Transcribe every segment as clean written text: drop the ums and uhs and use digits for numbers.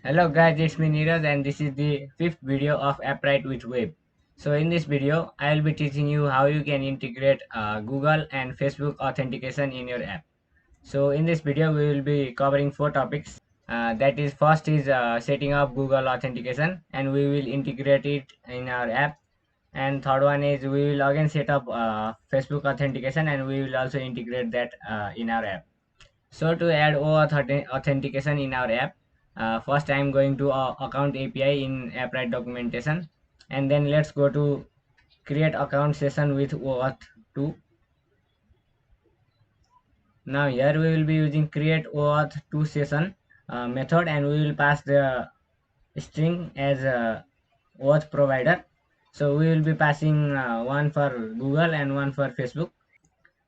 Hello guys, it's me Neeraj and this is the fifth video of Upright with Web. So in this video, I will be teaching you how you can integrate Google and Facebook authentication in your app. So in this video, we will be covering four topics. That is first is setting up Google authentication and we will integrate it in our app. And third one is we will again set up Facebook authentication and we will also integrate that in our app. So to add OAuth authentication in our app, first I am going to account API in AppWrite documentation, and then let's go to create account session with OAuth 2. Now here we will be using create OAuth 2 session method, and we will pass the string as OAuth provider. So we will be passing one for Google and one for Facebook.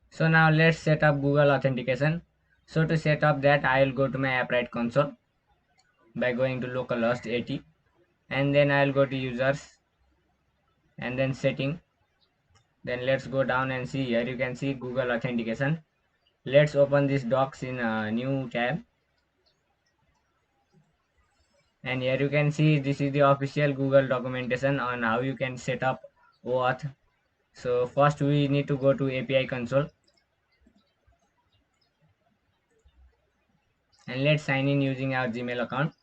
So now let's set up Google authentication. So to set up that, I will go to my AppWrite console by going to localhost 80, and then I'll go to users and then setting. Then let's go down and see, here you can see Google authentication. Let's open this docs in a new tab, and here you can see this is the official Google documentation on how you can set up OAuth. So first we need to go to API console and let's sign in using our Gmail account.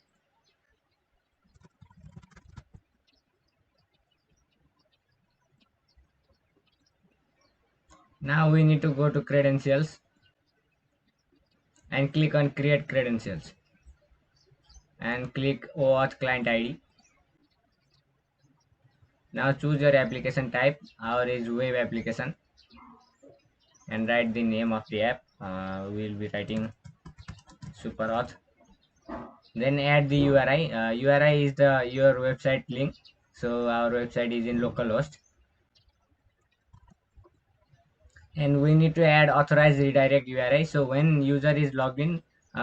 Now we need to go to credentials and click on create credentials and click OAuth client ID. Now choose your application type. Our is web application, and write the name of the app. We'll be writing SuperAuth. Then add the URI. URI is the your website link. So our website is in localhost, and we need to add authorized redirect URI. So when user is logged in,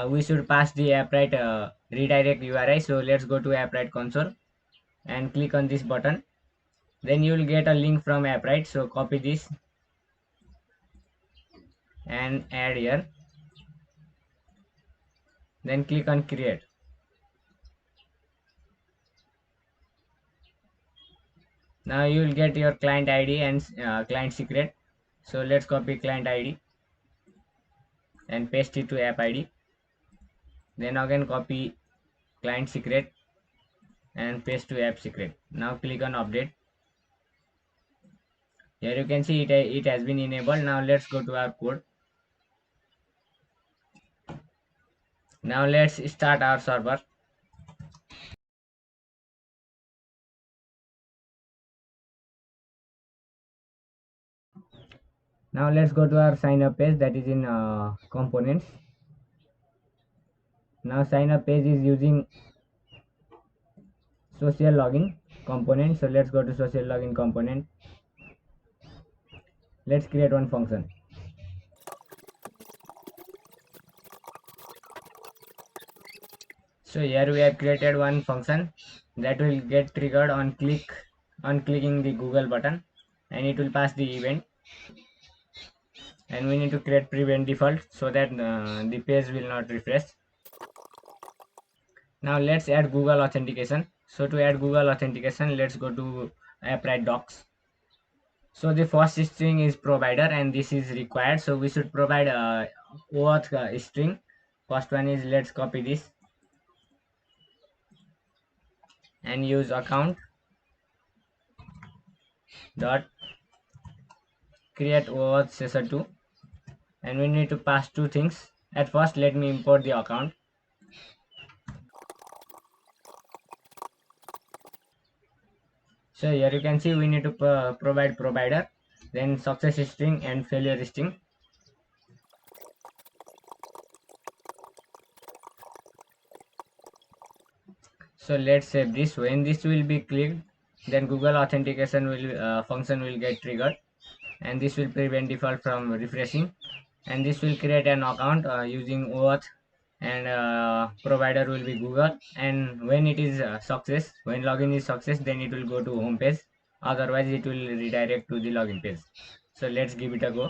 we should pass the AppWrite redirect URI. So let's go to AppWrite console and click on this button. Then you will get a link from AppWrite. So copy this and add here. Then click on create. Now you will get your client ID and client secret. So let's copy client ID and paste it to app ID. Then again copy client secret and paste to app secret. Now click on update. Here you can see it has been enabled. Now let's go to our code. Now let's start our server. Now let's go to our sign up page, that is in components. Now sign up page is using social login component. So let's go to social login component. Let's create one function. So here we have created one function that will get triggered on clicking the Google button, and it will pass the event. And we need to create prevent default so that the page will not refresh. Now let's add Google authentication. So to add Google authentication, let's go to AppWrite docs. So the first string is provider and this is required. So we should provide a OAuth string. First one is, let's copy this and use account dot create OAuth session 2, and we need to pass two things. At first, let me import the account. So here you can see we need to provide provider, then success string and failure string. So let's save this. When this will be clicked, then Google authentication will function will get triggered, and this will prevent default from refreshing, and this will create an account using OAuth, and provider will be Google. And when it is success, when login is success, then it will go to home page. Otherwise, it will redirect to the login page. So let's give it a go.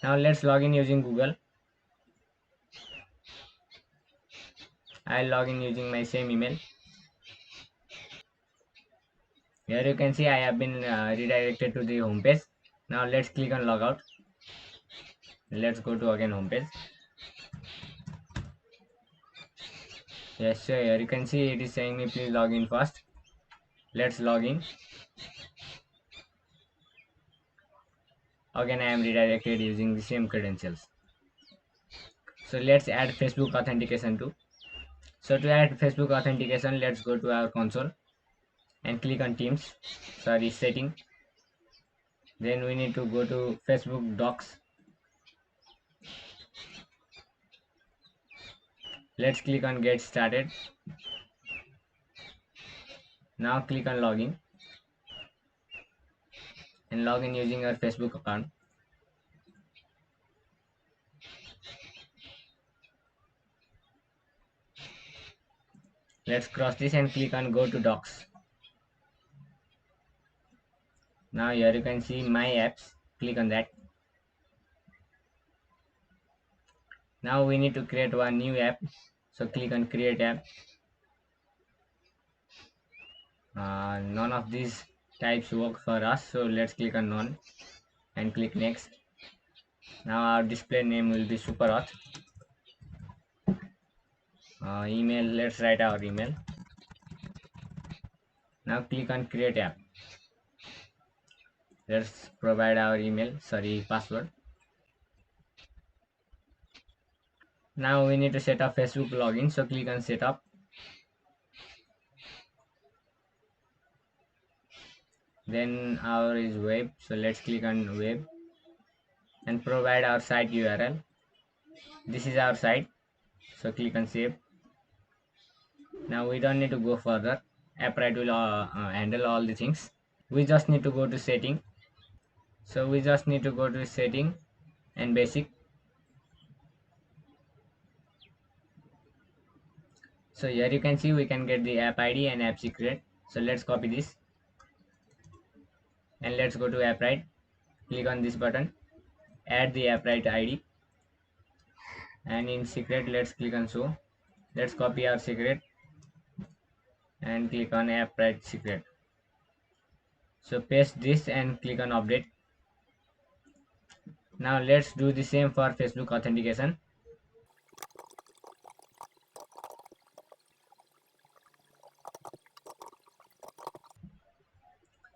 Now let's log in using Google. I'll log in using my same email. Here you can see I have been redirected to the home page. Now let's click on logout. Let's go to again home page. Yes, so here you can see it is saying me please log in first. Let's log in. Again I am redirected using the same credentials. So let's add Facebook authentication too. So to add Facebook authentication, let's go to our console and click on Teams. Sorry, setting. Then we need to go to Facebook Docs. Let's click on Get Started. Now click on Login and log in using our Facebook account. Let's cross this and click on Go to Docs. Now here you can see My Apps. Click on that. Now we need to create one new app. So click on Create App. None of these types work for us, so let's click on None and click Next. Now our display name will be SuperAuth. Email, let's write our email. Now click on Create App. Let's provide our password. Now we need to set up Facebook login, so click on Setup. Then our is web, so let's click on web and provide our site URL. This is our site, so click on save. Now we don't need to go further. AppWrite will handle all the things. We just need to go to setting. So we just need to go to setting and basic. So here you can see we can get the app ID and app secret. So let's copy this and let's go to AppWrite. Click on this button, add the AppWrite ID, and in secret let's click on show. Let's copy our secret and click on AppWrite secret. So paste this and click on update. Now let's do the same for Facebook authentication.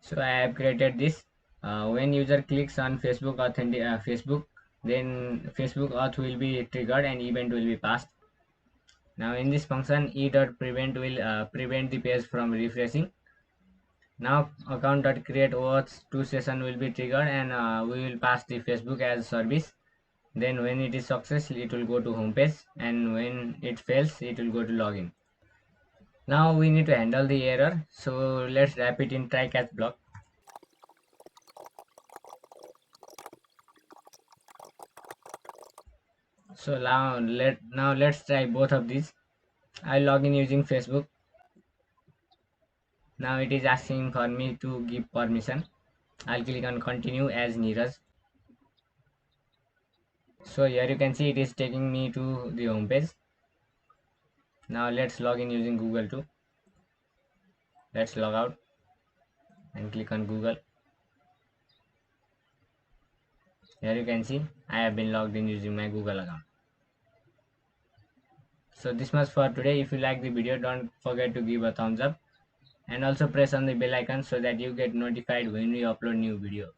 So I have created this. When user clicks on Facebook then Facebook auth will be triggered and event will be passed. Now in this function, e.prevent will prevent the page from refreshing. Now account.create auth 2 session will be triggered and we will pass the Facebook as service. Then when it is successful, it will go to home page, and when it fails, it will go to login. Now we need to handle the error, so let's wrap it in try catch block. So now let's try both of these. I log in using Facebook. Now it is asking for me to give permission. I'll click on continue as Neeraj. So here you can see it is taking me to the home page. Now let's log in using Google too. Let's log out and click on Google. Here you can see I have been logged in using my Google account. So this much for today. If you like the video, don't forget to give a thumbs up and also press on the bell icon so that you get notified when we upload new video.